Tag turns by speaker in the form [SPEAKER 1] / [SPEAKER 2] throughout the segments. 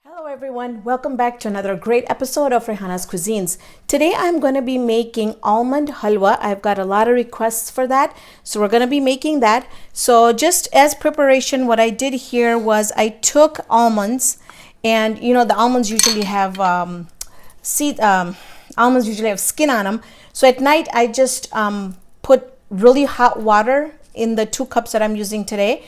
[SPEAKER 1] Hello everyone, welcome back to another great episode of Raihana's Cuisines. Today I'm going to be making almond halwa. I've got a lot of requests for that, so we're going to be making that. So just as preparation, what I did here was I took almonds, and you know the almonds usually have almonds usually have skin on them. So at night I just put really hot water in the 2 cups that I'm using today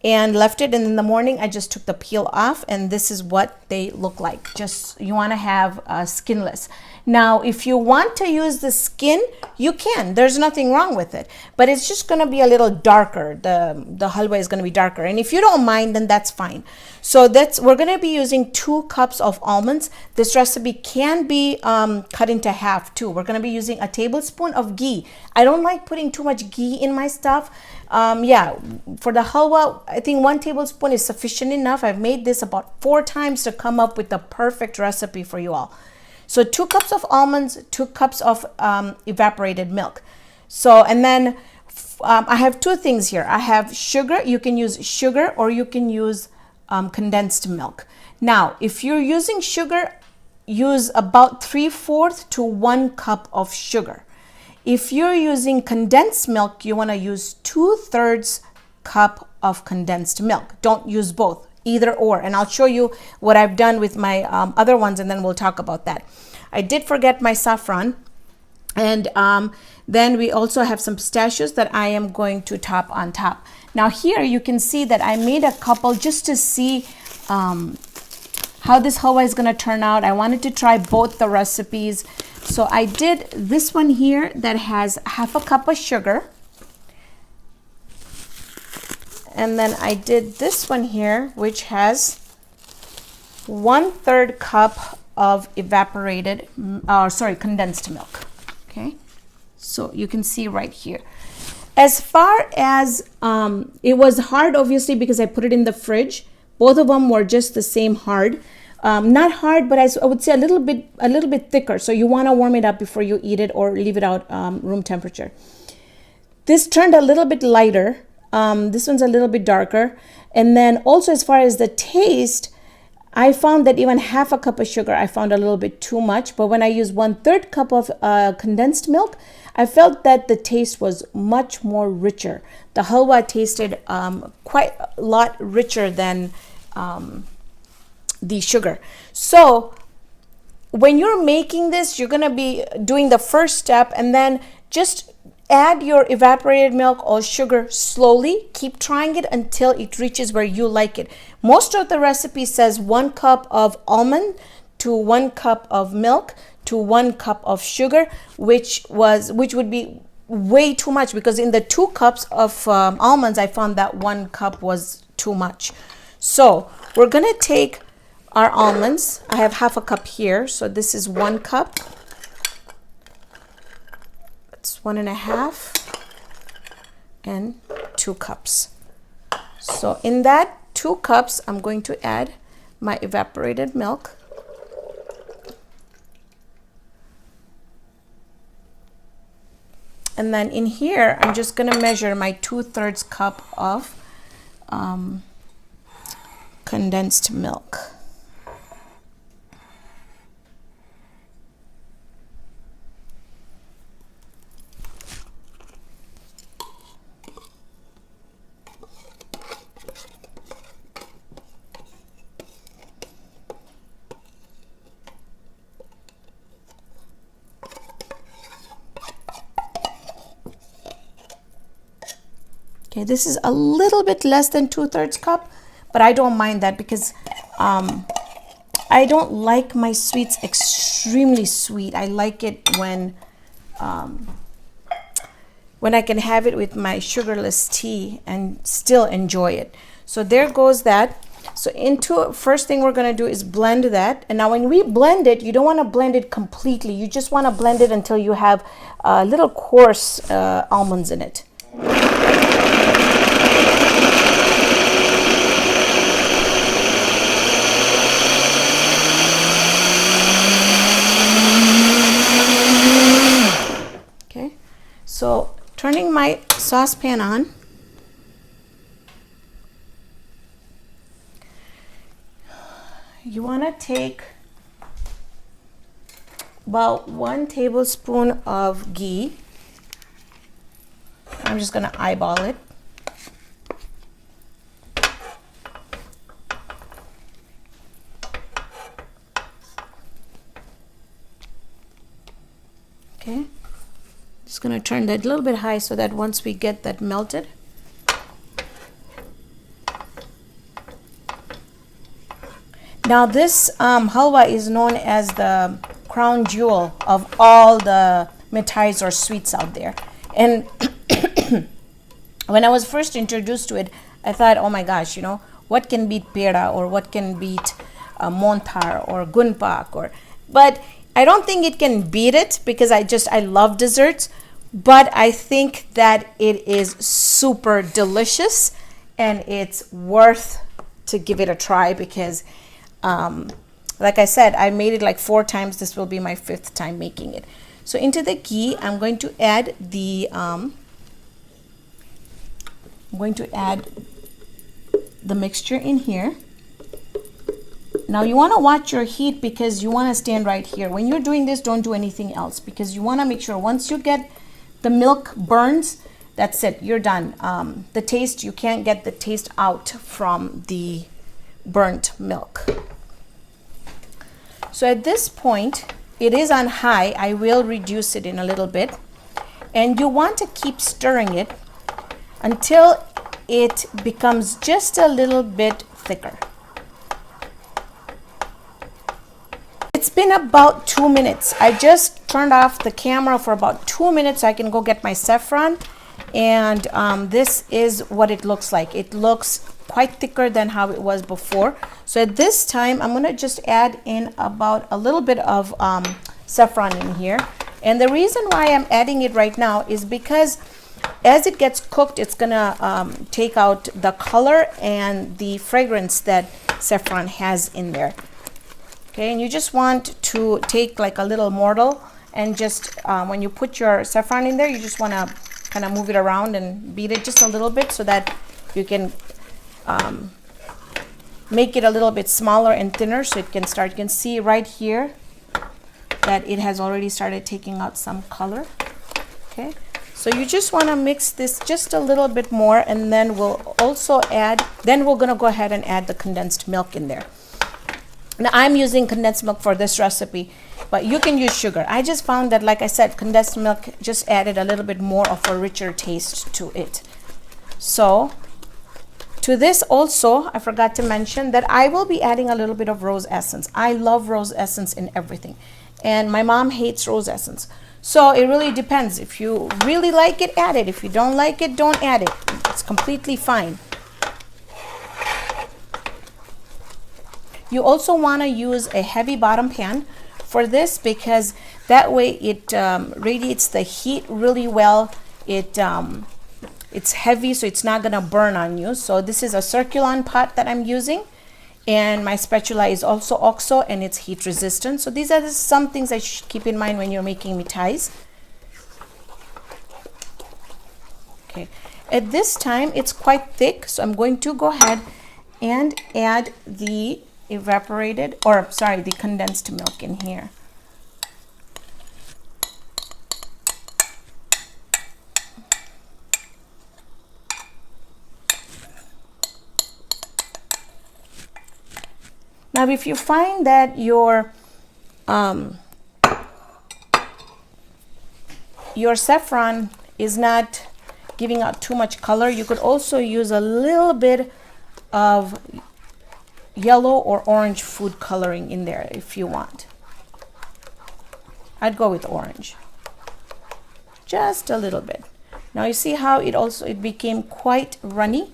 [SPEAKER 1] and left it, and in the morning I just took the peel off, and this is what they look like. Just you want to have skinless. Now if you want to use the skin, you can, there's nothing wrong with it, but it's just going to be a little darker. The halwa is going to be darker, and if you don't mind, then that's fine. So we're going to be using 2 cups of almonds. This recipe can be cut into half too. We're going to be using a tablespoon of ghee. I don't like putting too much ghee in my stuff. Yeah, for the halwa, I think 1 tablespoon is sufficient enough. I've made this about 4 times to come up with the perfect recipe for you all. So 2 cups of almonds, 2 cups of evaporated milk. So, and then I have 2 things here. I have sugar. You can use sugar or you can use condensed milk. Now, if you're using sugar, use about 3/4 to 1 cup of sugar. If you're using condensed milk, you want to use 2/3 cup of condensed milk. Don't use both, either or. And I'll show you what I've done with my other ones, and then we'll talk about that. I did forget my saffron. And then we also have some pistachios that I am going to top on top. Now here you can see that I made a couple just to see how this halwa is going to turn out. I wanted to try both the recipes. So I did this one here that has 1/2 cup of sugar. And then I did this one here, which has 1/3 cup of evaporated, condensed milk. Okay, so you can see right here. As far as it was hard, obviously, because I put it in the fridge. Both of them were just the same hard. Not hard, but I would say a little bit thicker. So you want to warm it up before you eat it or leave it out room temperature. This turned a little bit lighter. This one's a little bit darker. And then also as far as the taste, I found that even 1/2 cup of sugar, I found a little bit too much. But when I used 1/3 cup of condensed milk, I felt that the taste was much more richer. The halwa tasted quite a lot richer than the sugar. So when you're making this, you're going to be doing the first step, and then just add your evaporated milk or sugar slowly. Keep trying it until it reaches where you like it. Most of the recipe says 1 cup of almond to 1 cup of milk to 1 cup of sugar, which would be way too much, because in the 2 cups of almonds, I found that 1 cup was too much. So we're going to take our almonds. I have 1/2 cup here, so this is 1 cup. It's 1.5 and 2 cups. So in that 2 cups, I'm going to add my evaporated milk. And then in here, I'm just going to measure my 2/3 cup of condensed milk. Okay, this is a little bit less than 2/3 cup, but I don't mind that because I don't like my sweets extremely sweet. I like it when I can have it with my sugarless tea and still enjoy it. So there goes that. So first thing we're going to do is blend that. And now when we blend it, you don't want to blend it completely. You just want to blend it until you have little coarse almonds in it. Okay, so turning my saucepan on. you want to take about 1 tablespoon of ghee. I'm just going to eyeball it. Okay, just going to turn that a little bit high so that once we get that melted. Now this halwa is known as the crown jewel of all the mithais or sweets out there. And when I was first introduced to it, I thought, oh my gosh, you know, what can beat pera, or what can beat montar or gunpak, but I don't think it can beat it, because I love desserts, but I think that it is super delicious and it's worth to give it a try, because like I said, I made it like 4 times. This will be my 5th time making it. So into the ghee, I'm going to add the mixture in here. Now you want to watch your heat, because you want to stand right here. When you're doing this, don't do anything else, because you want to make sure once you get the milk burns, that's it, you're done. The taste, you can't get the taste out from the burnt milk. So at this point, it is on high. I will reduce it in a little bit, and you want to keep stirring it until it becomes just a little bit thicker. It's been about 2 minutes. I just turned off the camera for about 2 minutes so I can go get my saffron, and this is what it looks like. It looks quite thicker than how it was before. So at this time, I'm going to just add in about a little bit of saffron in here. And the reason why I'm adding it right now is because as it gets cooked, it's going to take out the color and the fragrance that saffron has in there. Okay, and you just want to take like a little mortar, and just when you put your saffron in there, you just want to kind of move it around and beat it just a little bit so that you can make it a little bit smaller and thinner, so it can start. You can see right here that it has already started taking out some color. Okay, so you just want to mix this just a little bit more, and then we'll also add, then we're going to go ahead and add the condensed milk in there. Now I'm using condensed milk for this recipe, but you can use sugar. I just found that, like I said, condensed milk just added a little bit more of a richer taste to it. So to this also, I forgot to mention that I will be adding a little bit of rose essence. I love rose essence in everything, and my mom hates rose essence. So it really depends. If you really like it, add it. If you don't like it, don't add it. It's completely fine. You also want to use a heavy bottom pan for this, because that way it radiates the heat really well. It's heavy, so it's not going to burn on you. So this is a circulon pot that I'm using, and my spatula is also OXO, and it's heat resistant. So these are some things I should keep in mind when you're making mithais. Okay, at this time it's quite thick, so I'm going to go ahead and add the the condensed milk in here. Now, if you find that your saffron is not giving out too much color, you could also use a little bit of yellow or orange food coloring in there if you want. I'd go with orange, just a little bit. Now you see how it became quite runny.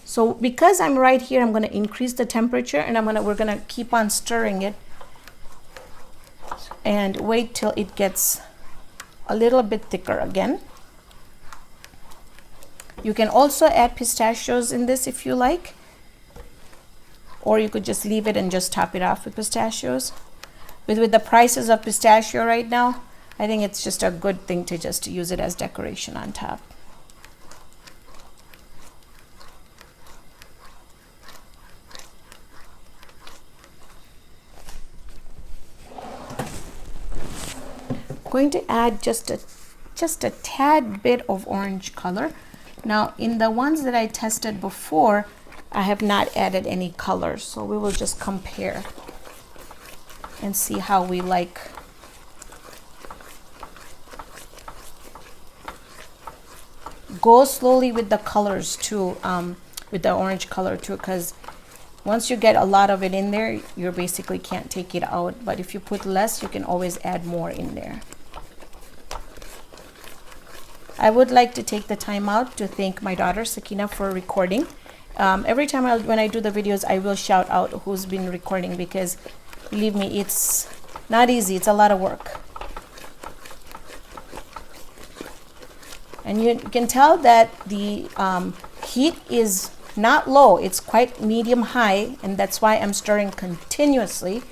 [SPEAKER 1] So because I'm right here, I'm going to increase the temperature, and we're going to keep on stirring it and wait till it gets a little bit thicker again. You can also add pistachios in this if you like, or you could just leave it and just top it off with pistachios. With the prices of pistachio right now, I think it's just a good thing to just use it as decoration on top. going to add just a tad bit of orange color. Now in the ones that I tested before, I have not added any color, so we will just compare and see how we like. Go slowly with the colors too, with the orange color too, because once you get a lot of it in there, you basically can't take it out. But if you put less, you can always add more in there. I would like to take the time out to thank my daughter Sakina for recording. Every time when I do the videos, I will shout out who's been recording, because believe me, it's not easy. It's a lot of work. And you can tell that the heat is not low, it's quite medium high, and that's why I'm stirring continuously.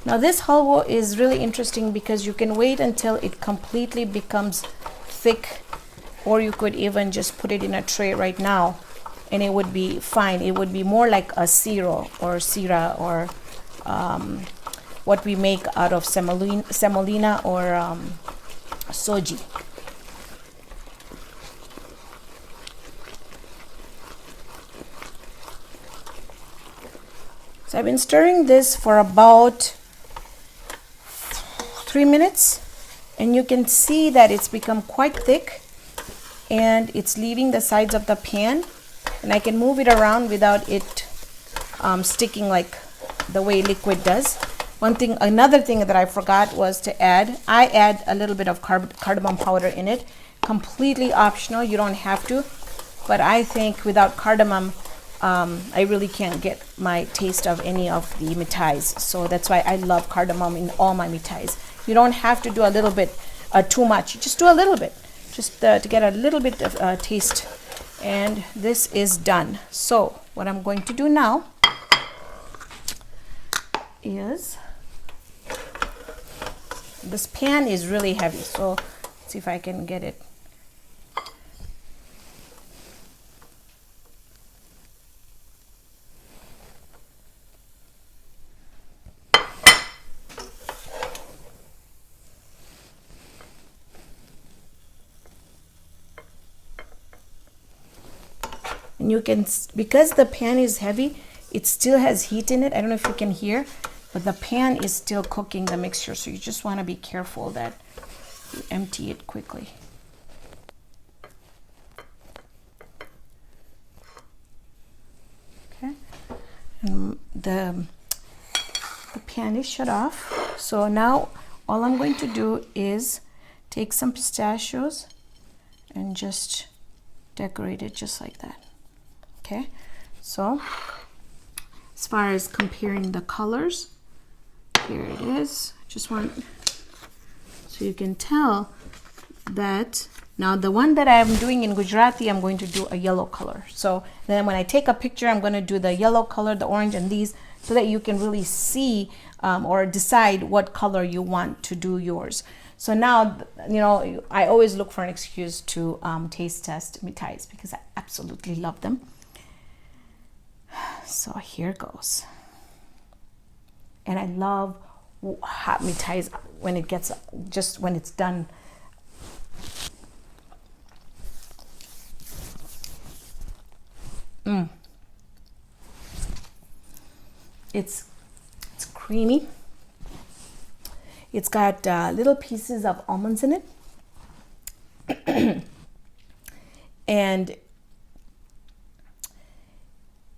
[SPEAKER 1] Now this halwa is really interesting because you can wait until it completely becomes thick, or you could even just put it in a tray right now and it would be fine. It would be more like a siro or sira, or what we make out of semolina or soji. So I've been stirring this for about 3 minutes, and you can see that it's become quite thick and it's leaving the sides of the pan, and I can move it around without it sticking like the way liquid does. Another thing that I forgot was to add, I add a little bit of cardamom powder in it. Completely optional, you don't have to, but I think without cardamom I really can't get my taste of any of the mithais. So that's why I love cardamom in all my mithais. You don't have to do a little bit too much, just do a little bit, just to get a little bit of taste. And this is done. So what I'm going to do now is, this pan is really heavy, so let's see if I can get it. And you can, because the pan is heavy, it still has heat in it. I don't know if you can hear, but the pan is still cooking the mixture, so you just want to be careful that you empty it quickly. Okay, and the pan is shut off. So now all I'm going to do is take some pistachios and just decorate it just like that. Okay, so as far as comparing the colors, here it is. Just want, so you can tell that now the one that I'm doing in Gujarati, I'm going to do a yellow color. So then when I take a picture, I'm going to do the yellow color, the orange, and these, so that you can really see or decide what color you want to do yours. So now, you know, I always look for an excuse to taste test mithais because I absolutely love them. So here goes. And I love hot mithais when it gets, just when it's done. It's creamy. It's got little pieces of almonds in it. And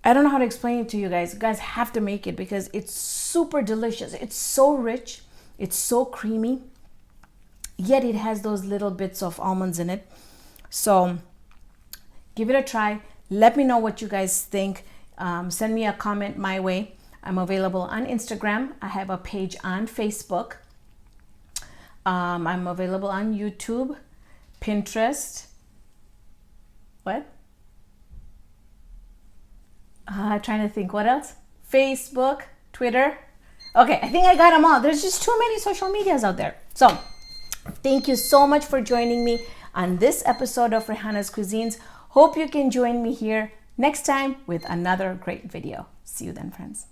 [SPEAKER 1] I don't know how to explain it to you guys. You guys have to make it because it's super delicious. It's so rich. It's so creamy. Yet it has those little bits of almonds in it. So give it a try. Let me know what you guys think. Send me a comment my way. I'm available on Instagram. I have a page on Facebook. I'm available on YouTube, Pinterest. What? Trying to think what else. Facebook, Twitter. Okay, I think I got them all. There's just too many social medias out there. So thank you so much for joining me on this episode of Raihana's Cuisines. Hope you can join me here next time with another great video. See you then, friends.